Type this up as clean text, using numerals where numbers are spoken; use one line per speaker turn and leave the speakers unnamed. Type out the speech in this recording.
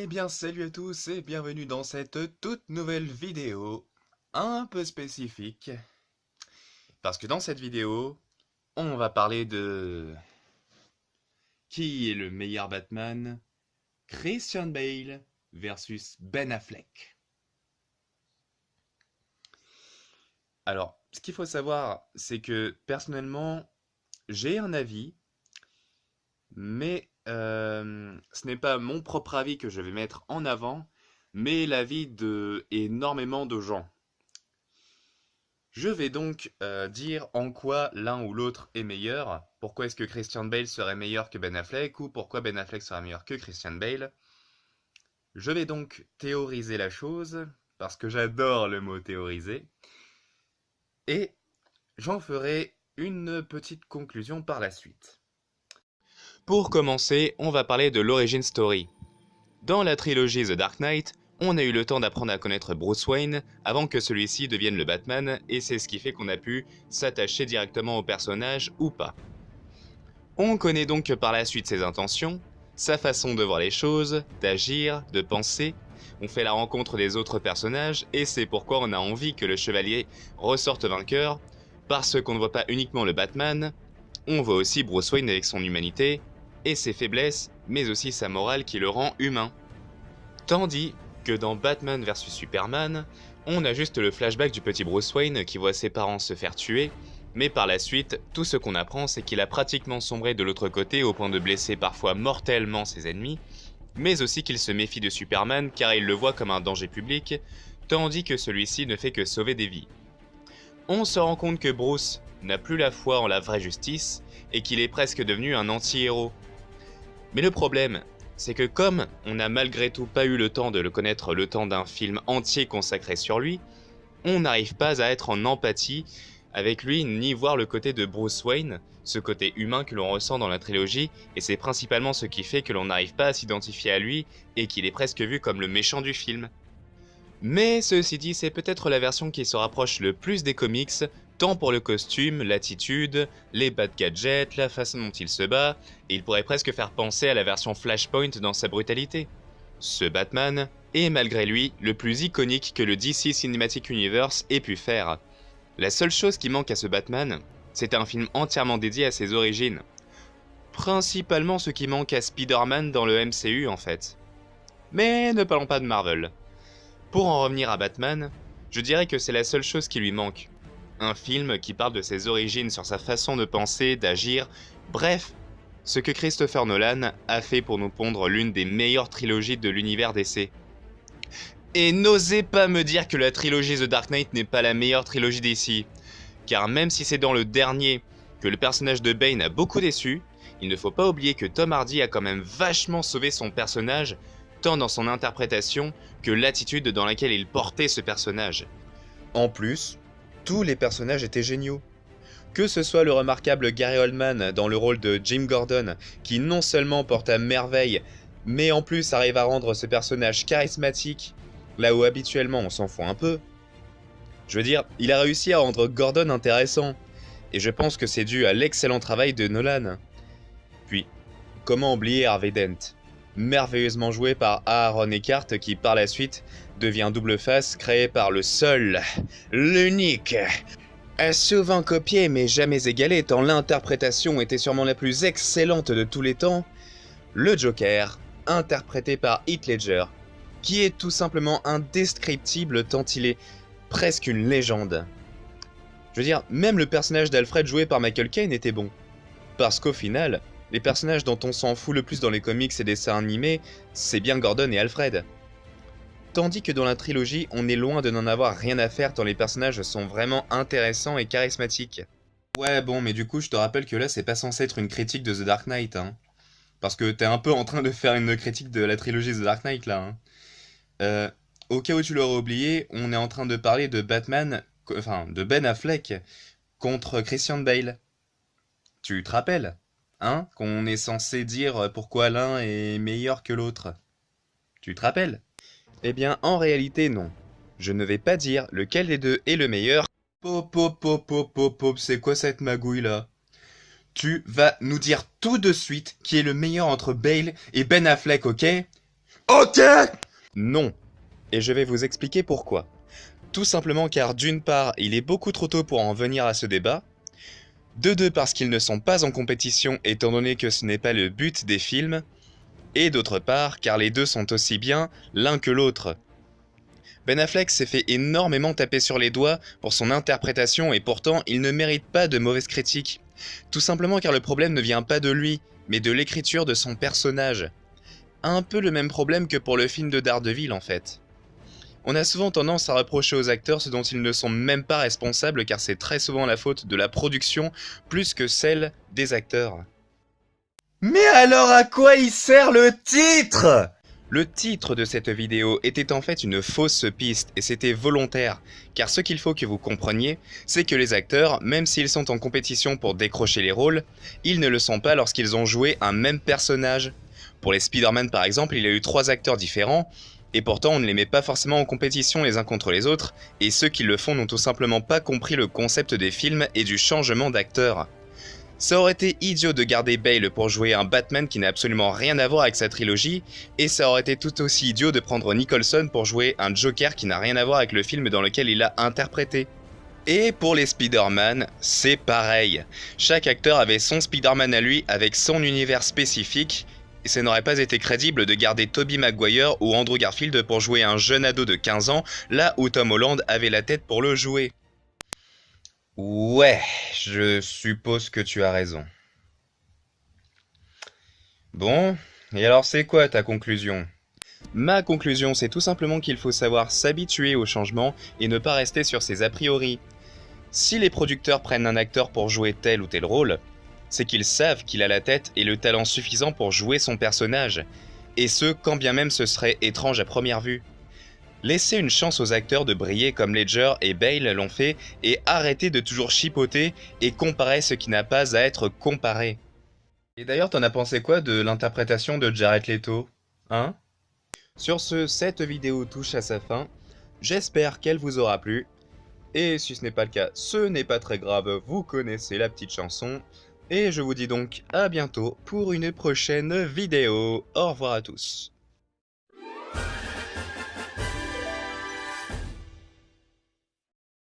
Eh bien, salut à tous et bienvenue dans cette toute nouvelle vidéo un peu spécifique. Parce que dans cette vidéo, on va parler de... Qui est le meilleur Batman? Christian Bale versus Ben Affleck. Alors, ce qu'il faut savoir, c'est que personnellement, j'ai un avis, mais ce n'est pas mon propre avis que je vais mettre en avant, mais l'avis de énormément de gens. Je vais donc dire en quoi l'un ou l'autre est meilleur. Pourquoi est-ce que Christian Bale serait meilleur que Ben Affleck ou pourquoi Ben Affleck serait meilleur que Christian Bale. Je vais donc théoriser la chose, parce que j'adore le mot théoriser, et j'en ferai une petite conclusion par la suite. Pour commencer, on va parler de l'origin story. Dans la trilogie The Dark Knight, on a eu le temps d'apprendre à connaître Bruce Wayne avant que celui-ci devienne le Batman, et c'est ce qui fait qu'on a pu s'attacher directement au personnage ou pas. On connaît donc par la suite ses intentions, sa façon de voir les choses, d'agir, de penser. On fait la rencontre des autres personnages, et c'est pourquoi on a envie que le chevalier ressorte vainqueur, parce qu'on ne voit pas uniquement le Batman, on voit aussi Bruce Wayne avec son humanité, et ses faiblesses, mais aussi sa morale qui le rend humain. Tandis que dans Batman vs Superman, on a juste le flashback du petit Bruce Wayne qui voit ses parents se faire tuer, mais par la suite, tout ce qu'on apprend c'est qu'il a pratiquement sombré de l'autre côté au point de blesser parfois mortellement ses ennemis, mais aussi qu'il se méfie de Superman car il le voit comme un danger public, tandis que celui-ci ne fait que sauver des vies. On se rend compte que Bruce n'a plus la foi en la vraie justice et qu'il est presque devenu un anti-héros. Mais le problème, c'est que comme on n'a malgré tout pas eu le temps de le connaître le temps d'un film entier consacré sur lui, on n'arrive pas à être en empathie avec lui ni voir le côté de Bruce Wayne, ce côté humain que l'on ressent dans la trilogie, et c'est principalement ce qui fait que l'on n'arrive pas à s'identifier à lui et qu'il est presque vu comme le méchant du film. Mais ceci dit, c'est peut-être la version qui se rapproche le plus des comics, tant pour le costume, l'attitude, les bad gadgets, la façon dont il se bat, et il pourrait presque faire penser à la version Flashpoint dans sa brutalité. Ce Batman est malgré lui le plus iconique que le DC Cinematic Universe ait pu faire. La seule chose qui manque à ce Batman, c'est un film entièrement dédié à ses origines. Principalement ce qui manque à Spider-Man dans le MCU en fait. Mais ne parlons pas de Marvel. Pour en revenir à Batman, je dirais que c'est la seule chose qui lui manque. Un film qui parle de ses origines sur sa façon de penser, d'agir, bref, ce que Christopher Nolan a fait pour nous pondre l'une des meilleures trilogies de l'univers DC. Et n'osez pas me dire que la trilogie The Dark Knight n'est pas la meilleure trilogie DC, car même si c'est dans le dernier que le personnage de Bane a beaucoup déçu, il ne faut pas oublier que Tom Hardy a quand même vachement sauvé son personnage, tant dans son interprétation que l'attitude dans laquelle il portait ce personnage. En plus, tous les personnages étaient géniaux. Que ce soit le remarquable Gary Oldman dans le rôle de Jim Gordon, qui non seulement porte à merveille, mais en plus arrive à rendre ce personnage charismatique, là où habituellement on s'en fout un peu. Je veux dire, il a réussi à rendre Gordon intéressant, et je pense que c'est dû à l'excellent travail de Nolan. Puis, comment oublier Harvey Dent, merveilleusement joué par Aaron Eckhart qui par la suite devient double face créé par le seul, l'unique, souvent copié mais jamais égalé tant l'interprétation était sûrement la plus excellente de tous les temps, le Joker, interprété par Heath Ledger, qui est tout simplement indescriptible tant il est presque une légende. Je veux dire, même le personnage d'Alfred joué par Michael Caine était bon. Parce qu'au final, les personnages dont on s'en fout le plus dans les comics et dessins animés, c'est bien Gordon et Alfred. Tandis que dans la trilogie, on est loin de n'en avoir rien à faire tant les personnages sont vraiment intéressants et charismatiques. Ouais bon, mais du coup je te rappelle que là c'est pas censé être une critique de The Dark Knight, hein. Parce que t'es un peu en train de faire une critique de la trilogie The Dark Knight là, hein. Au cas où tu l'aurais oublié, on est en train de parler de Batman, enfin de Ben Affleck contre Christian Bale. Tu te rappelles, hein, qu'on est censé dire pourquoi l'un est meilleur que l'autre. Tu te rappelles? Eh bien, en réalité, non. Je ne vais pas dire lequel des deux est le meilleur. Pop, pop, pop, pop, pop, pop, c'est quoi cette magouille là? Tu vas nous dire tout de suite qui est le meilleur entre Bale et Ben Affleck, ok? Ok! Non. Et je vais vous expliquer pourquoi. Tout simplement car d'une part, il est beaucoup trop tôt pour en venir à ce débat. De deux, parce qu'ils ne sont pas en compétition étant donné que ce n'est pas le but des films. Et d'autre part, car les deux sont aussi bien l'un que l'autre. Ben Affleck s'est fait énormément taper sur les doigts pour son interprétation et pourtant il ne mérite pas de mauvaises critiques. Tout simplement car le problème ne vient pas de lui, mais de l'écriture de son personnage. Un peu le même problème que pour le film de Daredevil en fait. On a souvent tendance à reprocher aux acteurs ce dont ils ne sont même pas responsables car c'est très souvent la faute de la production plus que celle des acteurs. Mais alors à quoi il sert le titre ? Le titre de cette vidéo était en fait une fausse piste et c'était volontaire, car ce qu'il faut que vous compreniez, c'est que les acteurs, même s'ils sont en compétition pour décrocher les rôles, ils ne le sont pas lorsqu'ils ont joué un même personnage. Pour les Spider-Man par exemple, il y a eu 3 acteurs différents, et pourtant on ne les met pas forcément en compétition les uns contre les autres, et ceux qui le font n'ont tout simplement pas compris le concept des films et du changement d'acteur. Ça aurait été idiot de garder Bale pour jouer un Batman qui n'a absolument rien à voir avec sa trilogie, et ça aurait été tout aussi idiot de prendre Nicholson pour jouer un Joker qui n'a rien à voir avec le film dans lequel il a interprété. Et pour les Spider-Man, c'est pareil. Chaque acteur avait son Spider-Man à lui avec son univers spécifique, et ça n'aurait pas été crédible de garder Tobey Maguire ou Andrew Garfield pour jouer un jeune ado de 15 ans, là où Tom Holland avait la tête pour le jouer. Ouais, je suppose que tu as raison. Bon, et alors c'est quoi ta conclusion ? Ma conclusion, c'est tout simplement qu'il faut savoir s'habituer au changement et ne pas rester sur ses a priori. Si les producteurs prennent un acteur pour jouer tel ou tel rôle, c'est qu'ils savent qu'il a la tête et le talent suffisant pour jouer son personnage, et ce, quand bien même ce serait étrange à première vue. Laissez une chance aux acteurs de briller comme Ledger et Bale l'ont fait et arrêtez de toujours chipoter et comparer ce qui n'a pas à être comparé. Et d'ailleurs, t'en as pensé quoi de l'interprétation de Jared Leto ? Hein ? Sur ce, cette vidéo touche à sa fin. J'espère qu'elle vous aura plu. Et si ce n'est pas le cas, ce n'est pas très grave, vous connaissez la petite chanson. Et je vous dis donc à bientôt pour une prochaine vidéo. Au revoir à tous.